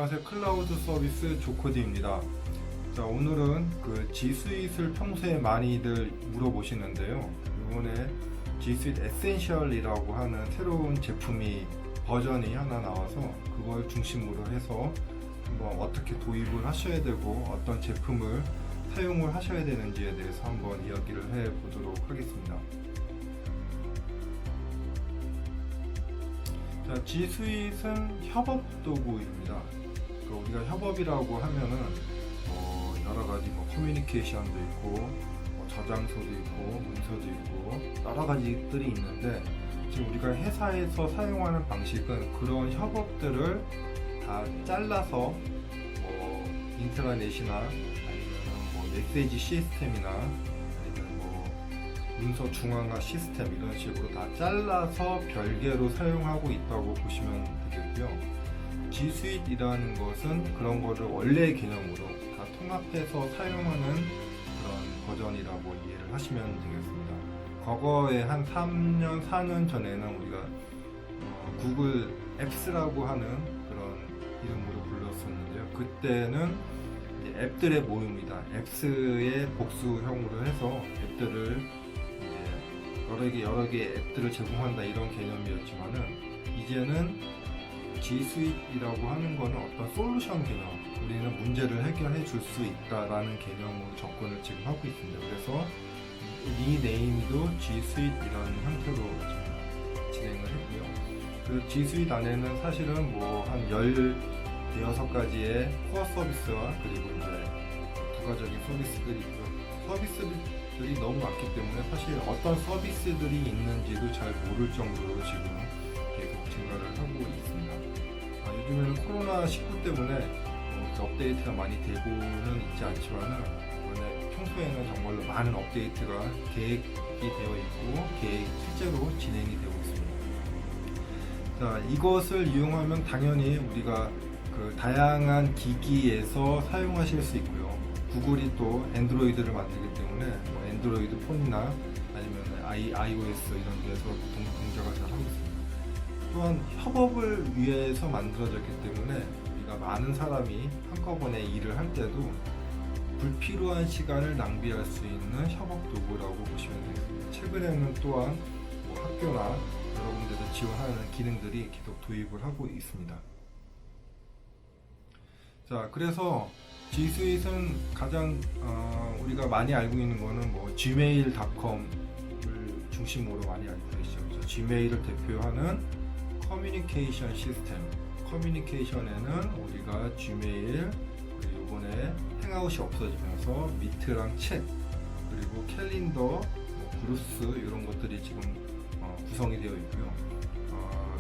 안녕하세요. 클라우드 서비스 조코디입니다. 자, 오늘은 그 G Suite을 평소에 많이들 물어보시는데요. 이번에 G Suite 에센셜이라고 하는 새로운 제품이 버전이 하나 나와서 그걸 중심으로 해서 한번 어떻게 도입을 하셔야 되고 어떤 제품을 사용을 하셔야 되는지에 대해서 한번 이야기를 해 보도록 하겠습니다. 자, G Suite은 협업 도구입니다. 그러니까 우리가 협업이라고 하면은 여러 가지 커뮤니케이션도 있고 저장소도 있고 문서도 있고 여러 가지들이 있는데, 지금 우리가 회사에서 사용하는 방식은 그런 협업들을 다 잘라서 인트라넷이나 아니면 메시지 시스템이나 문서 중앙화 시스템 이런 식으로 다 잘라서 별개로 사용하고 있다고 보시면 되겠고요. G Suite이라는 것은 그런 거를 원래의 개념으로 다 통합해서 사용하는 그런 버전이라고 이해를 하시면 되겠습니다. 과거에 한 3년, 4년 전에는 우리가 구글 앱스라고 하는 그런 이름으로 불렀었는데요. 그때는 이제 앱들의 모임이다. 앱스의 복수형으로 해서 앱들을 여러 개 앱들을 제공한다 이런 개념이었지만은, 이제는 G Suite이라고 하는 거는 어떤 솔루션 개념, 우리는 문제를 해결해 줄 수 있다라는 개념으로 접근을 지금 하고 있습니다. 그래서 이 네임도 G Suite이라는 형태로 지금 진행을 했고요. 그 G Suite 안에는 사실은 한 16가지의 코어 서비스와 그리고 이제 부가적인 서비스들이 있고요. 서비스들이 너무 많기 때문에 사실 어떤 서비스들이 있는지도 잘 모를 정도로 지금 계속 증가를 하고 있습니다. 요즘에는 코로나19 때문에 업데이트가 많이 되고는 있지 않지만은, 평소에는 정말로 많은 업데이트가 계획이 되어 있고 실제로 진행이 되고 있습니다. 자, 이것을 이용하면 당연히 우리가 그 다양한 기기에서 사용하실 수 있고요. 구글이 또 엔드로이드를 만들기 때문에 엔드로이드 폰이나 아니면 iOS 이런 데서 동작을 잘 하고 있습니다. 또한 협업을 위해서 만들어졌기 때문에 우리가 많은 사람이 한꺼번에 일을 할 때도 불필요한 시간을 낭비할 수 있는 협업 도구라고 보시면 되겠습니다. 최근에는 또한 학교나 여러 군데서 지원하는 기능들이 계속 도입을 하고 있습니다. 자, 그래서 G Suite은 가장 우리가 많이 알고 있는 거는 gmail.com을 중심으로 많이 알고 계시죠. gmail을 대표하는 커뮤니케이션 시스템. 커뮤니케이션에는 우리가 gmail, 그리고 이번에 행아웃이 없어지면서 미트랑 챗, 그리고 캘린더, 그루스 이런 것들이 지금 구성이 되어 있고요.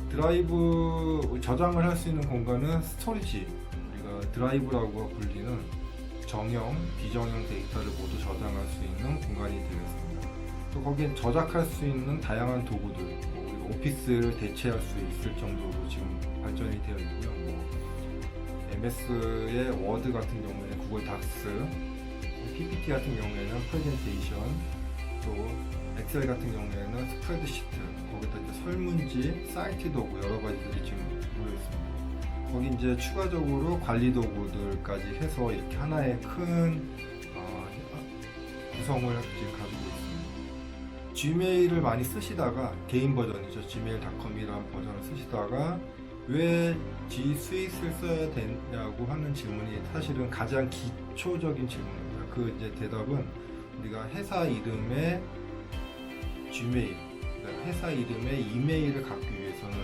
드라이브 저장을 할 수 있는 공간은 스토리지, 우리가 드라이브라고 불리는 정형, 비정형 데이터를 모두 저장할 수 있는 공간이 되겠습니다. 또 거기에 저작할 수 있는 다양한 도구들, 오피스를 대체할 수 있을 정도로 지금 발전이 되어 있고요. MS의 워드 같은 경우에는 구글 닥스, PPT 같은 경우에는 프레젠테이션, 또 엑셀 같은 경우에는 스프레드시트, 거기다 이제 설문지, 사이트 도구 여러 가지들이 지금 모여 있습니다. 거기 이제 추가적으로 관리 도구들까지 해서 이렇게 하나의 큰 구성을 지금 가지고 있습니다. gmail을 많이 쓰시다가, 개인 버전이죠. gmail.com이라는 버전을 쓰시다가 왜 G Suite을 써야 되냐고 하는 질문이 사실은 가장 기초적인 질문입니다. 그 이제 대답은 우리가 회사 이름의 Gmail, 그러니까 회사 이름의 이메일을 갖기 위해서는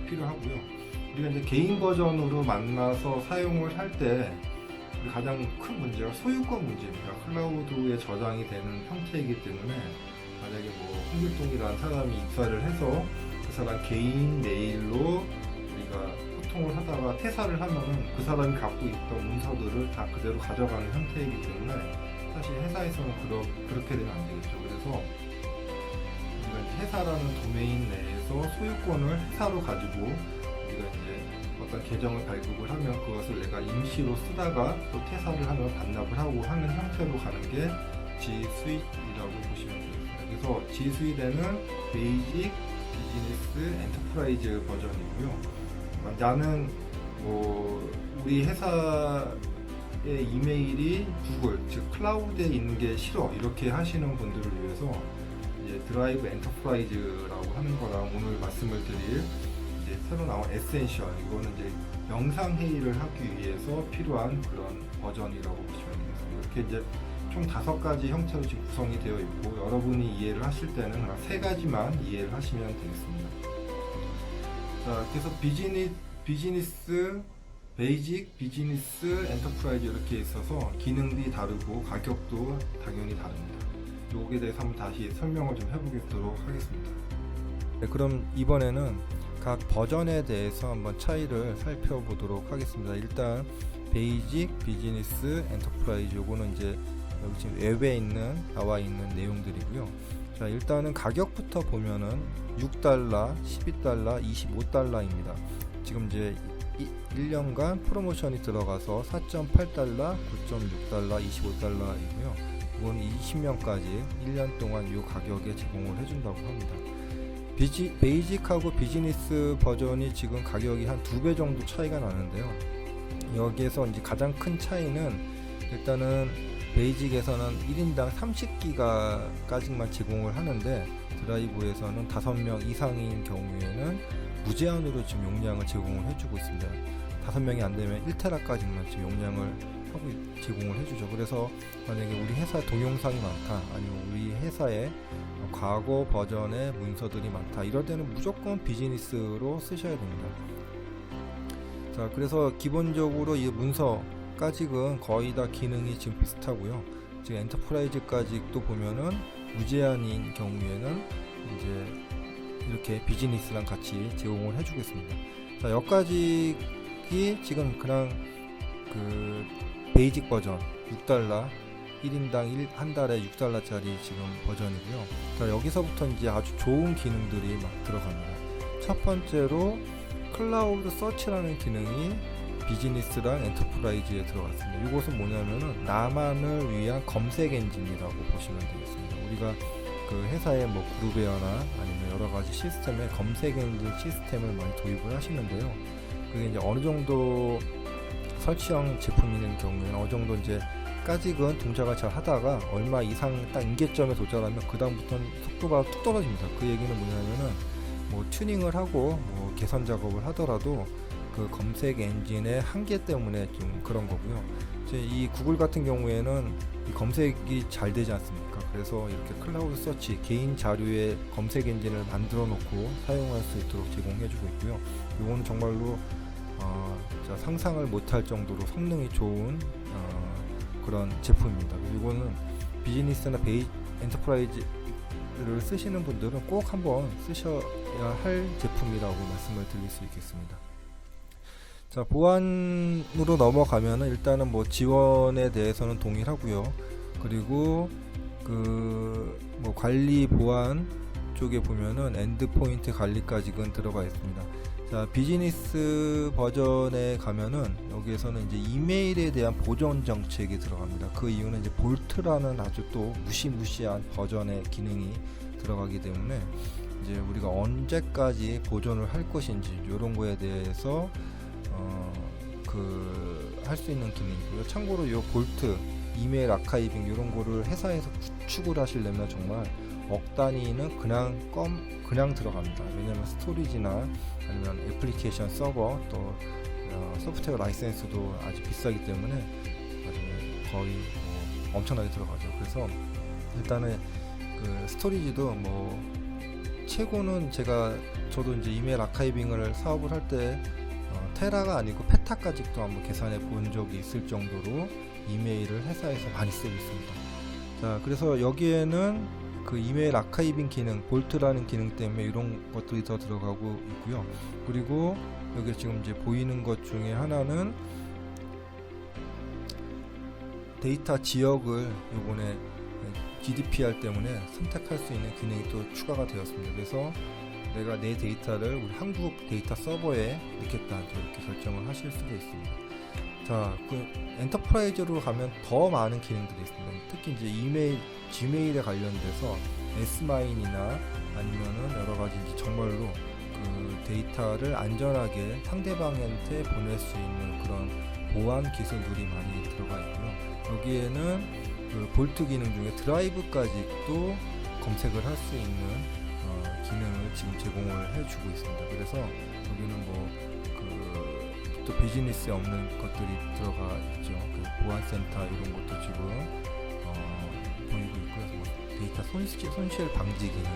필요하고요. 우리가 이제 개인 버전으로 만나서 사용을 할 때 가장 큰 문제가 소유권 문제입니다. 클라우드에 저장이 되는 형태이기 때문에 만약에 홍길동이라는 사람이 입사를 해서 그 사람 개인 메일로 우리가 소통을 하다가 퇴사를 하면은 그 사람이 갖고 있던 문서들을 다 그대로 가져가는 형태이기 때문에 사실 회사에서는 그렇게 되면 안 되겠죠. 그래서 우리가 회사라는 도메인 내에서 소유권을 회사로 가지고 우리가 이제 어떤 계정을 발급을 하면 그것을 내가 임시로 쓰다가 또 퇴사를 하면 반납을 하고 하는 형태로 가는 게 G Suite이라고 보시면 됩니다. 그래서 G Suite에는 베이직, 비즈니스, 엔터프라이즈 버전이고요. 나는 우리 회사의 이메일이 구글, 즉 클라우드에 있는 게 싫어 이렇게 하시는 분들을 위해서 이제 드라이브 엔터프라이즈라고 하는 거랑 오늘 말씀을 드릴 이제 새로 나온 에센셜, 이거는 이제 영상 회의를 하기 위해서 필요한 그런 버전이라고 보시면 되겠습니다. 이렇게 이제 총 5가지 형태로 지금 구성이 되어 있고, 여러분이 이해를 하실 때는 한 3가지만 이해를 하시면 되겠습니다. 자, 그래서 비즈니스, 베이직, 비즈니스, 엔터프라이즈 이렇게 있어서 기능이 다르고 가격도 당연히 다릅니다. 요거에 대해서 한번 다시 설명을 좀 해보도록 하겠습니다. 네, 그럼 이번에는 각 버전에 대해서 한번 차이를 살펴보도록 하겠습니다. 일단 베이직, 비즈니스, 엔터프라이즈, 요거는 이제 여기 지금 웹에 나와 있는 내용들이고요. 자, 일단은 가격부터 보면은 $6, $12, $25입니다. 지금 이제 1년간 프로모션이 들어가서 $4.8, $9.6, $25이고요. 이건 20년까지 1년 동안 이 가격에 제공을 해준다고 합니다. 베이직하고 비즈니스 버전이 지금 가격이 한 2배 정도 차이가 나는데요. 여기에서 이제 가장 큰 차이는 일단은 베이직에서는 1인당 30기가까지만 제공을 하는데, 드라이브에서는 5명 이상인 경우에는 무제한으로 지금 용량을 제공을 해주고 있습니다. 5명이 안 되면 1테라까지만 지금 용량을 제공을 해주죠. 그래서 만약에 우리 회사 동영상이 많다, 아니면 우리 회사에 과거 버전의 문서들이 많다, 이럴 때는 무조건 비즈니스로 쓰셔야 됩니다. 자, 그래서 기본적으로 이 문서까지는 거의 다 기능이 지금 비슷하고요. 지금 엔터프라이즈까지 또 보면은 무제한인 경우에는 이제 이렇게 비즈니스랑 같이 제공을 해주고 있습니다. 자, 여기까지 지금 그냥 그 베이직 버전 $6, 1인당 한 달에 $6짜리 지금 버전이고요. 자, 여기서부터 이제 아주 좋은 기능들이 막 들어갑니다. 첫 번째로 클라우드 서치라는 기능이 비즈니스랑 엔터프라이즈에 들어갔습니다. 이것은 뭐냐면은 나만을 위한 검색 엔진이라고 보시면 되겠습니다. 우리가 그 회사의 뭐 그룹웨어나 아니면 여러 가지 시스템에 검색 엔진 시스템을 많이 도입을 하시는데요. 그게 이제 어느 정도 설치형 제품인 경우에는 어느 정도 이제 까지는 동작을 잘 하다가 얼마 이상 딱 임계점에 도달하면 그 다음부터는 속도가 뚝 떨어집니다. 그 얘기는 뭐냐면은 뭐 튜닝을 하고 뭐 개선 작업을 하더라도 그 검색 엔진의 한계 때문에 좀 그런 거고요. 이제 이 구글 같은 경우에는 이 검색이 잘 되지 않습니까? 그래서 이렇게 클라우드 서치, 개인 자료의 검색 엔진을 만들어 놓고 사용할 수 있도록 제공해주고 있고요. 이건 정말로 상상을 못할 정도로 성능이 좋은 그런 제품입니다. 이거는 비즈니스나 엔터프라이즈를 쓰시는 분들은 꼭 한번 쓰셔야 할 제품이라고 말씀을 드릴 수 있겠습니다. 자, 보안으로 넘어가면은 일단은 뭐 지원에 대해서는 동일하고요. 그리고 그 뭐 관리 보안 쪽에 보면은 엔드포인트 관리까지는 들어가 있습니다. 자, 비즈니스 버전에 가면은 여기에서는 이제 이메일에 대한 보존 정책이 들어갑니다. 그 이유는 이제 볼트라는 아주 또 무시무시한 버전의 기능이 들어가기 때문에 이제 우리가 언제까지 보존을 할 것인지 이런 거에 대해서 할 수 있는 기능이고요. 참고로 이 볼트, 이메일 아카이빙 이런 거를 회사에서 구축을 하시려면 정말 억 단위는 그냥 들어갑니다. 왜냐면 스토리지나 아니면 애플리케이션 서버 또 소프트웨어 라이센스도 아주 비싸기 때문에 아주 거의 엄청나게 들어가죠. 그래서 일단은 그 스토리지도 뭐 최고는 저도 이제 이메일 아카이빙을 사업을 할 때 테라가 아니고 페타까지도 한번 계산해 본 적이 있을 정도로 이메일을 회사에서 많이 쓰고 있습니다. 자, 그래서 여기에는 그 이메일 아카이빙 기능, 볼트라는 기능 때문에 이런 것들이 더 들어가고 있고요. 그리고 여기 지금 이제 보이는 것 중에 하나는 데이터 지역을 요번에 GDPR 때문에 선택할 수 있는 기능이 또 추가가 되었습니다. 그래서 내가 내 데이터를 우리 한국 데이터 서버에 넣겠다, 이렇게 결정을 하실 수도 있습니다. 자, 그 엔터프라이즈로 가면 더 많은 기능들이 있습니다. 특히 이제 지메일에 관련돼서 S마인이나 아니면은 여러 가지 정말로 그 데이터를 안전하게 상대방한테 보낼 수 있는 그런 보안 기술들이 많이 들어가 있고요. 여기에는 그 볼트 기능 중에 드라이브까지도 검색을 할 수 있는 기능을 지금 제공을 해주고 있습니다. 그래서 여기는 또 비즈니스에 없는 것들이 들어가 있죠. 그 보안센터 이런 것도 지금 보이고 있고요. 뭐 데이터 손실 방지 기능,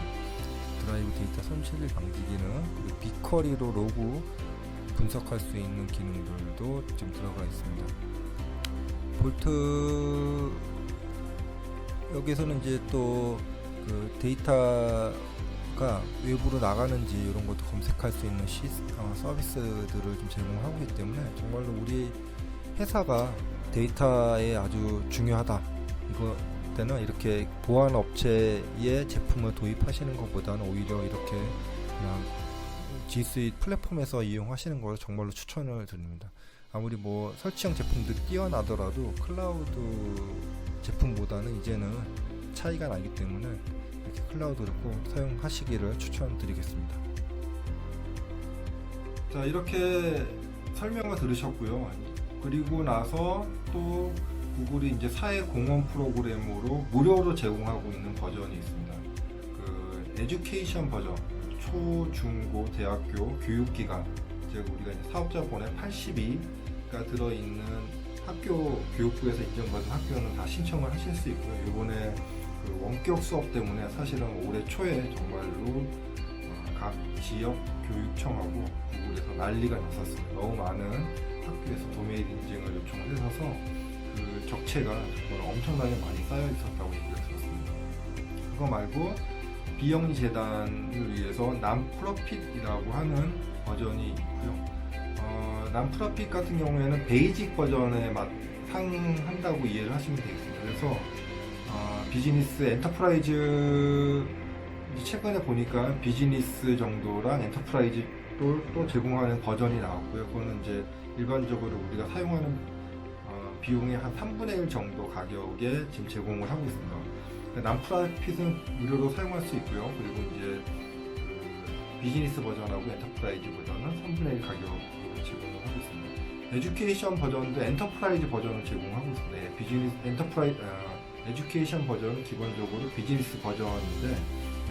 드라이브 데이터 손실 방지 기능, 그리고 빅쿼리로 로그 분석할 수 있는 기능들도 지금 들어가 있습니다. 볼트 여기서는 이제 또 그 데이터가 외부로 나가는지 이런 것도 검색할 수 있는 서비스들을 좀 제공하고 있기 때문에 정말로 우리 회사가 데이터에 아주 중요하다. 이거 때는 이렇게 보안 업체의 제품을 도입하시는 것보다는 오히려 이렇게 그냥 G Suite 플랫폼에서 이용하시는 걸 정말로 추천을 드립니다. 아무리 뭐 설치형 제품들이 뛰어나더라도 클라우드 제품보다는 이제는 차이가 나기 때문에 이렇게 클라우드를 꼭 사용하시기를 추천드리겠습니다. 자, 이렇게 설명을 들으셨고요. 그리고 나서 또 구글이 이제 사회 공헌 프로그램으로 무료로 제공하고 있는 버전이 있습니다. 그 에듀케이션 버전, 초, 중, 고, 대학교 교육기관, 즉 우리가 이제 사업자본의 82가 들어있는 학교 교육부에서 인정받은 학교는 다 신청을 하실 수 있고요. 이번에 그 원격 수업 때문에 사실은 올해 초에 정말로 각 지역 교육청하고 구글에서 난리가 났었습니다. 너무 많은 학교에서 도메인 인증을 요청을 해서 그 적체가 정말 엄청나게 많이 쌓여 있었다고 얘기를 들었습니다. 그거 말고 비영리 재단을 위해서 남프로핏이라고 하는 버전이 있고요. 남프로핏 같은 경우에는 베이직 버전에 상한다고 이해를 하시면 되겠습니다. 그래서 비즈니스 엔터프라이즈 최근에 보니까 비즈니스 정도랑 엔터프라이즈 또 제공하는 버전이 나왔고요. 그거는 이제 일반적으로 우리가 사용하는 비용의 한 3분의 1 정도 가격에 지금 제공을 하고 있습니다. 남프로핏은 무료로 사용할 수 있고요. 그리고 이제 비즈니스 버전하고 엔터프라이즈 버전은 3분의 1 가격으로 제공을 하고 있습니다. 에듀케이션 버전도 엔터프라이즈 버전을 제공하고 있습니다. 비즈니스 에듀케이션 버전은 기본적으로 비즈니스 버전인데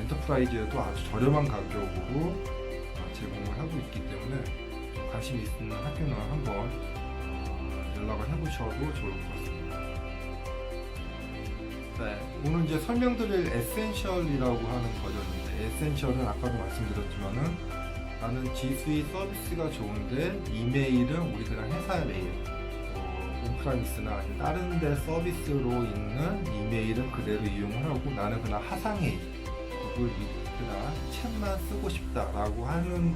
엔터프라이즈도 아주 저렴한 가격으로 제공을 하고 있기 때문에 관심 있는 학교는 한번 연락을 해보셔도 좋을 것 같습니다. 네, 오늘 이제 설명드릴 에센셜이라고 하는 버전인데, 에센셜은 아까도 말씀드렸지만은 나는 G Suite 서비스가 좋은데 이메일은 우리 그냥 회사 메일, 온프라미스나 아니면 다른 데 서비스로 있는 이메일은 그대로 이용을 하고 나는 그냥 화상회의, 구글 미트나 챗만 쓰고 싶다라고 하는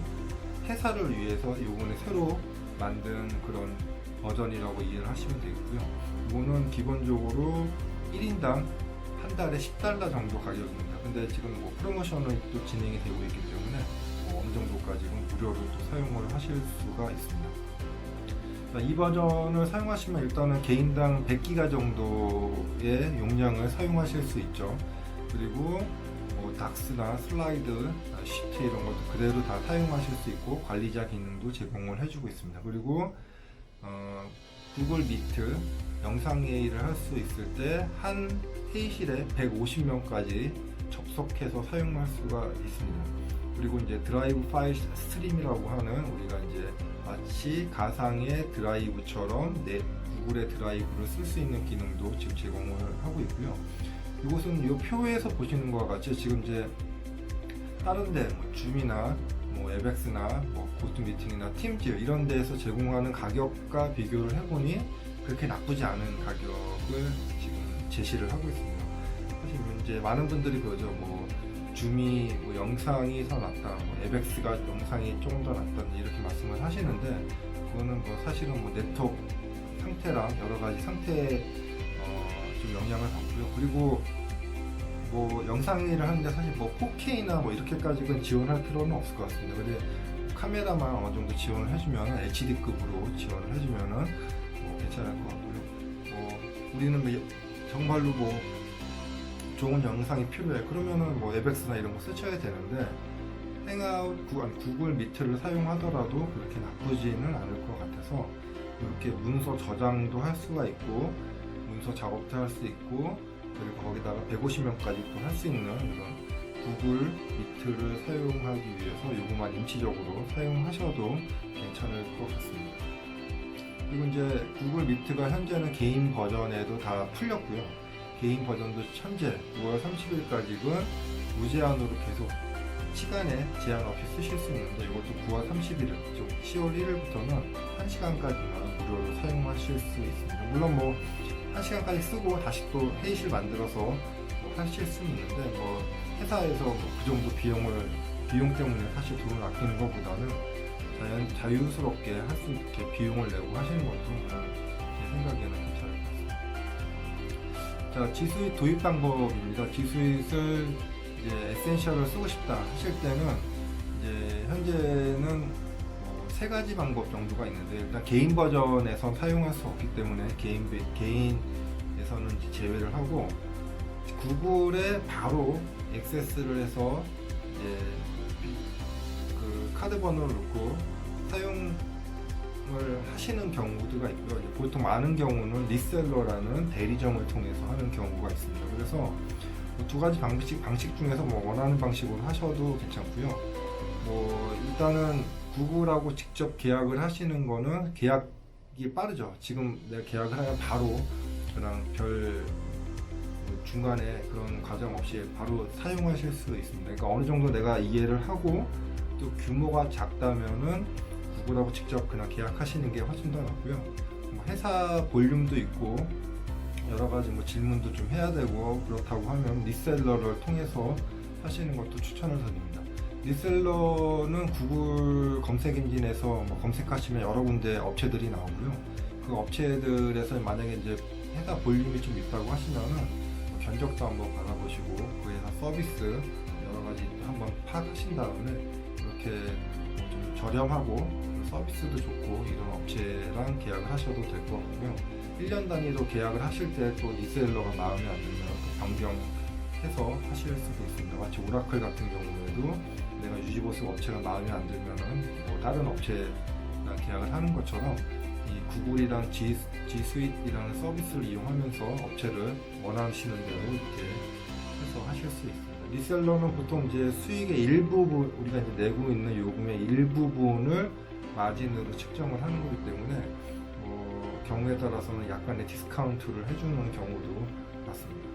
회사를 위해서 이번에 새로 만든 그런 버전이라고 이해를 하시면 되겠고요. 이거는 기본적으로 1인당 한 달에 $10 정도 가격입니다. 근데 지금 뭐 프로모션이 또 진행이 되고 있기 때문에 어느 정도까지는 무료로 또 사용을 하실 수가 있습니다. 이 버전을 사용하시면 일단은 개인당 100기가 정도의 용량을 사용하실 수 있죠. 그리고 닥스나 슬라이드, 시트 이런 것도 그대로 다 사용하실 수 있고 관리자 기능도 제공을 해주고 있습니다. 그리고 구글 미트 영상회의를 할 수 있을 때 한 회의실에 150명까지 접속해서 사용할 수가 있습니다. 그리고 이제 드라이브 파일 스트림이라고 하는 우리가 이제 마치 가상의 드라이브처럼 구글의 드라이브를 쓸 수 있는 기능도 지금 제공을 하고 있고요. 이곳은 이 표에서 보시는 것과 같이 지금 이제 다른데 줌이나 앱엑스나 고토미팅이나 팀즈 이런 데에서 제공하는 가격과 비교를 해보니 그렇게 나쁘지 않은 가격을 지금 제시를 하고 있습니다. 사실 이제 많은 분들이 그러죠. 줌이 영상이 더 낫다, 앱엑스가 영상이 조금 더 낫다 이렇게 말씀을 하시는데 그거는 사실은 네트워크 상태랑 여러 가지 상태에 좀 영향을 받고요. 그리고 영상회의를 하는데 사실 4K나 이렇게까지는 지원할 필요는 없을 것 같습니다. 근데 카메라만 어느 정도 지원을 해주면 HD급으로 지원을 해주면은 괜찮을 것 같고요. 우리는 정말로 좋은 영상이 필요해. 그러면은 앱엑스나 이런 거 쓰셔야 되는데 행아웃 구글 미트를 사용하더라도 그렇게 나쁘지는 않을 것 같아서 이렇게 문서 저장도 할 수가 있고 문서 작업도 할 수 있고 그리고 거기다가 150명까지 또 할 수 있는 이런 구글 미트를 사용하기 위해서 요것만 임시적으로 사용하셔도 괜찮을 것 같습니다. 그리고 이제 구글 미트가 현재는 개인 버전에도 다 풀렸고요. 개인 버전도 현재 5월 30일까지는 무제한으로 계속 시간에 제한 없이 쓰실 수 있는데 이것도 9월 31일, 즉 10월 1일부터는 1시간까지만 무료로 사용하실 수 있습니다. 물론 뭐 1시간까지 쓰고 다시 또 회의실 만들어서 뭐 하실 수는 있는데 뭐 회사에서 뭐 그 정도 비용 때문에 사실 돈을 아끼는 것보다는 자유스럽게 할 수 있게 비용을 내고 하시는 것도 제 생각에는 괜찮을 것 같습니다. 자, G Suite 도입 방법입니다. G Suite를 이제 에센셜을 쓰고 싶다 하실 때는 이제 현재는 세 가지 방법 정도가 있는데 일단 개인 버전에선 사용할 수 없기 때문에 개인에서는 이제 제외를 하고 구글에 바로 액세스를 해서 이제 그 카드 번호를 넣고 사용을 하시는 경우가 있고요. 보통 많은 경우는 리셀러라는 대리점을 통해서 하는 경우가 있습니다. 그래서 두 가지 방식 중에서 뭐 원하는 방식으로 하셔도 괜찮고요. 뭐 일단은 구글하고 직접 계약을 하시는 거는 계약이 빠르죠. 지금 내가 계약을 하면 바로 그냥 별 중간에 그런 과정 없이 바로 사용하실 수 있습니다. 그러니까 어느 정도 내가 이해를 하고 또 규모가 작다면은 구글하고 직접 그냥 계약하시는 게 훨씬 더 낫고요. 뭐 회사 볼륨도 있고 여러 가지 뭐 질문도 좀 해야 되고 그렇다고 하면 리셀러를 통해서 하시는 것도 추천을 드립니다. 리셀러는 구글 검색 엔진에서 뭐 검색하시면 여러 군데 업체들이 나오고요. 그 업체들에서 만약에 이제 회사 볼륨이 좀 있다고 하시면은 뭐 견적도 한번 받아보시고 그 회사 서비스 여러 가지 한번 파악하신 다음에 이렇게 좀 저렴하고 서비스도 좋고 이런 업체랑 계약을 하셔도 될 것 같고요. 1년 단위로 계약을 하실 때 또 리셀러가 마음에 안 들면 변경해서 하실 수도 있습니다. 마치 오라클 같은 경우에도 내가 유지보수 업체가 마음에 안 들면은 뭐 다른 업체랑 계약을 하는 것처럼 이 구글이랑 G Suite이라는 서비스를 이용하면서 업체를 원하시는 대로 이렇게 해서 하실 수 있습니다. 리셀러는 보통 이제 수익의 일부분 우리가 이제 내고 있는 요금의 일부분을 마진으로 측정을 하는 거기 때문에 경우에 따라서는 약간의 디스카운트를 해주는 경우도 많습니다.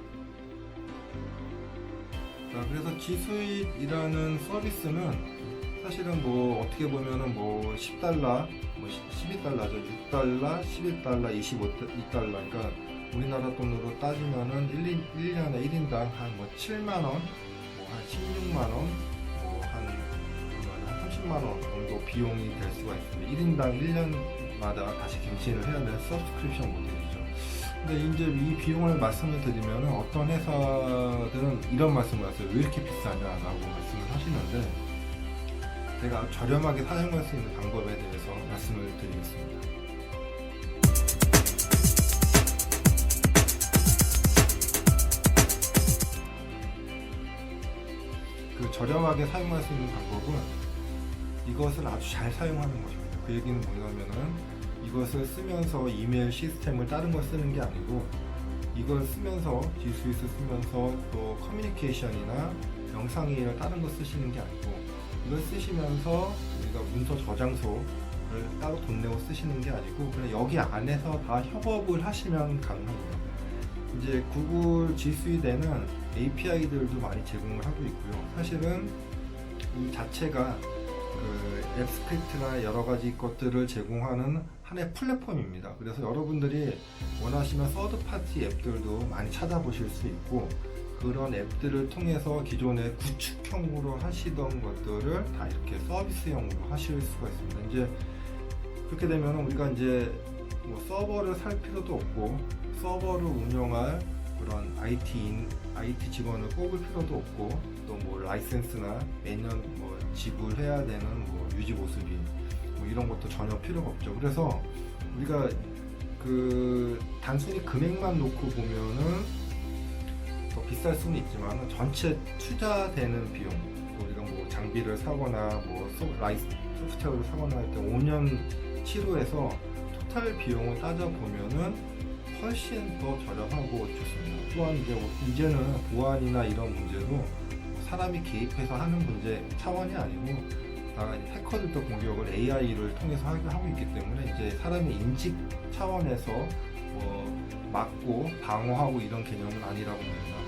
자, 그래서 G Suite이라는 서비스는 사실은 뭐 어떻게 보면은 뭐 $10, 뭐 12달러죠. $6, $11, $25달러. 그러니까 우리나라 돈으로 따지면은 1년에 1인당 한 뭐 7만원, 뭐 한 16만원, 뭐 한 30만원 정도 비용이 될 수가 있습니다. 1인당 1년마다 다시 갱신을 해야 되는 서브스크립션 모델이죠. 근데 이제 이 비용을 말씀을 드리면 어떤 회사들은 이런 말씀을 하세요. 왜 이렇게 비싸냐라고 말씀을 하시는데 제가 저렴하게 사용할 수 있는 방법에 대해서 말씀을 드리겠습니다. 그 저렴하게 사용할 수 있는 방법은 이것을 아주 잘 사용하는 것입니다. 그 얘기는 뭐냐면은 이것을 쓰면서 이메일 시스템을 다른 걸 쓰는 게 아니고 이걸 쓰면서 G Suite 쓰면서 또 커뮤니케이션이나 영상이나 다른 거 쓰시는 게 아니고 이걸 쓰시면서 우리가 문서 저장소를 따로 돈 내고 쓰시는 게 아니고 그냥 여기 안에서 다 협업을 하시면 가능합니다. 이제 구글 G Suite에는 API들도 많이 제공을 하고 있고요. 사실은 이 자체가 그 앱 스크립트나 여러 가지 것들을 제공하는 하나의 플랫폼입니다. 그래서 여러분들이 원하시면 서드 파티 앱들도 많이 찾아보실 수 있고 그런 앱들을 통해서 기존에 구축형으로 하시던 것들을 다 이렇게 서비스형으로 하실 수가 있습니다. 이제 그렇게 되면 우리가 이제 뭐 서버를 살 필요도 없고 서버를 운영할 그런 IT 직원을 뽑을 필요도 없고 또 뭐 라이센스나 매년 뭐 지불해야 되는 뭐 유지 보수비 뭐 이런 것도 전혀 필요가 없죠. 그래서 우리가 그 단순히 금액만 놓고 보면은 더 비쌀 수는 있지만 전체 투자되는 비용 우리가 뭐 장비를 사거나 뭐 소프트웨어를 사거나 할 때 5년 치료해서 토탈 비용을 따져보면은 훨씬 더 저렴하고 좋습니다. 또한 이제는 보안이나 이런 문제도 사람이 개입해서 하는 문제 차원이 아니고 다 해커들도 공격을 AI를 통해서 하고 있기 때문에 이제 사람의 인식 차원에서 뭐 막고 방어하고 이런 개념은 아니라고 봅니다.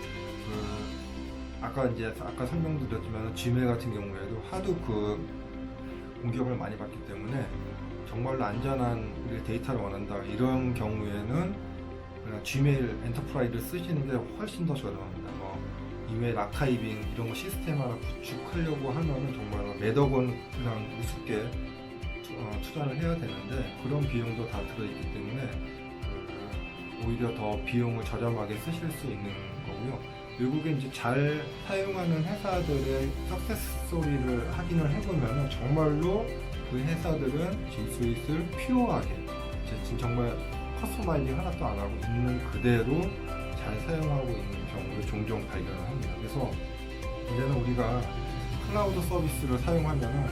아까 설명드렸지만 Gmail 같은 경우에도 하도 공격을 많이 받기 때문에 정말로 안전한 우리 데이터를 원한다 이런 경우에는 그냥 Gmail 엔터프라이즈를 쓰시는 게 훨씬 더 저렴합니다. 이메일 아카이빙 이런 거 시스템 하나 구축하려고 하면은 정말 몇억 원 그냥 우습게 투자를 해야 되는데 그런 비용도 다 들어있기 때문에 오히려 더 비용을 저렴하게 쓰실 수 있는 거고요. 외국에 이제 잘 사용하는 회사들의 석세스 스토리를 확인을 해보면 정말로 그 회사들은 G 스윗을 퓨어하게 정말 커스터마이징 하나도 안 하고 있는 그대로 잘 사용하고 있는 경우를 종종 발견을 합니다. 그래서 이제는 우리가 클라우드 서비스를 사용하면은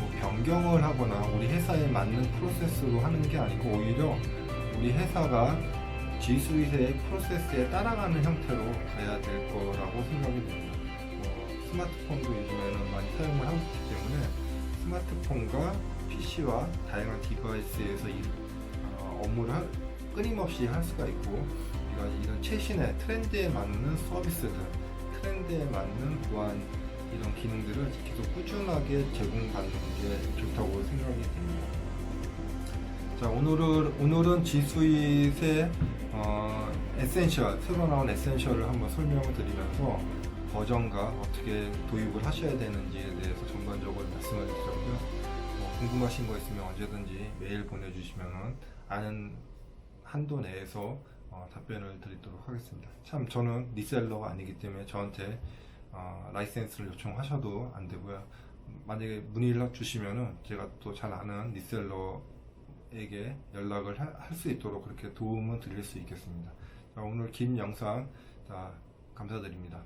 뭐 변경을 하거나 우리 회사에 맞는 프로세스로 하는 게 아니고 오히려 우리 회사가 G 스윗의 프로세스에 따라가는 형태로 가야 될 거라고 생각이 됩니다. 스마트폰도 요즘에는 많이 사용을 하고 있기 때문에 스마트폰과 PC와 다양한 디바이스에서 업무를 끊임없이 할 수가 있고 이런 최신의 트렌드에 맞는 서비스들, 트렌드에 맞는 보안 이런 기능들을 계속 꾸준하게 제공받는 게 좋다고 생각이 됩니다. 자, 오늘은 G 스윗의 에센셜, 새로 나온 에센셜을 한번 설명을 드리면서 버전과 어떻게 도입을 하셔야 되는지에 대해서 전반적으로 말씀을 드렸고요. 궁금하신 거 있으면 언제든지 메일 보내주시면 아는 한도 내에서 답변을 드리도록 하겠습니다. 참 저는 리셀러가 아니기 때문에 저한테 라이센스를 요청하셔도 안 되고요. 만약에 문의를 주시면은 제가 또 잘 아는 리셀러에게 연락을 할 수 있도록 그렇게 도움을 드릴 수 있겠습니다. 자, 오늘 긴 영상 감사드립니다.